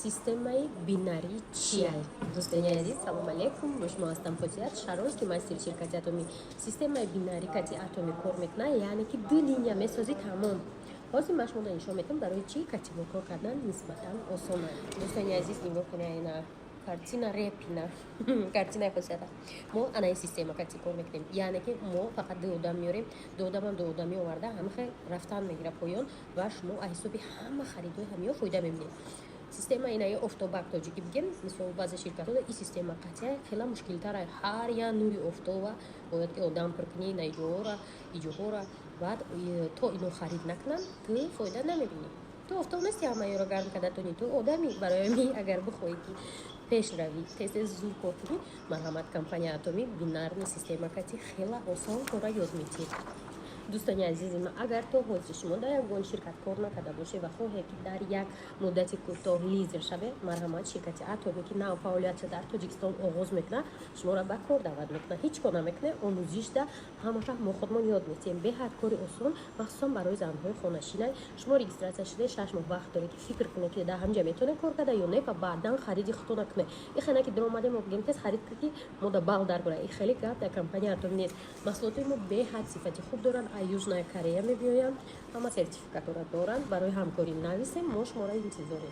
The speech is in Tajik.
системаи бинари чиаст? Дӯстони азиз, салом алейкум. Бо шумо ҳастам Фотиҳат Шароз ки мастери ширкати атоми. Системаи бинари кати атоми кор мекунад, яъне ки ду линия месози тамом. ҳозир ма шуморо нишон медиҳам барои чӣ категор кор кардан нисбатан осон аст. Дӯстони азиз, нигоҳ кунед, картина репина картинаи хосият аст. Мо анаи система кати кор мекунем, яъне ки мо фақат ду одам меорем, ду одамам ду одами оварда ҳамаха рафтан мегира поён ва шумо аз ҳисоби ҳама харидои ҳамиё фоида мебинед. Система инаи офтобак тоҷикӣ бигем, мисол баъзе ширкатҳо и система қатъия хела мушкилтара. Ҳар як нури офтоба бояд ки одам пиркунӣ на иҷоҳора баъд то ино харид накунанд ту фоида намебинӣ. ту офтоб нести ҳамаёро гарм карда тони, ту одами. Барои ҳамин агар бихоҳӣ ки пеш равӣ, тез зуд кор кунӣ, марҳамат, компания атоми бинарни система кати хела осон кора ёд метиҳед. Дӯстони азизи ман, агар то ҳозир шумо дар ягон ширкат кор накарда бошед ва хоҳед ки дар як муддати кӯтоҳ лидер шавед, марҳамат, ширкати атоме ки нав фаъолиятро дар Тоҷикистон оғоз мекунад, шуморо ба кор даъват мекунад. Ҳеҷ кор намекунед, омӯзишда ҳамаша мо худмон ёд метиҳем. Беҳад кори осон, махсусан барои занҳои хонашинай. Шумо регистратсия шуда 6 моҳ вақт доред ки фикр кунед ки дар ҳамҷа метавонед кор карда ё не, ва баъдан хариди худтон накунед. Ихена ки даромаде мо бигем тез харид кунед, мо да бал дар барад. Хеле гап дар компания атоми нест. Маҳсулоти мо беҳад сифати хуб доранд, аз Южная Корея мебиёянд, ҳама сертификатора доранд. Барои ҳамкорӣ нависем, мо шуморо интизорем.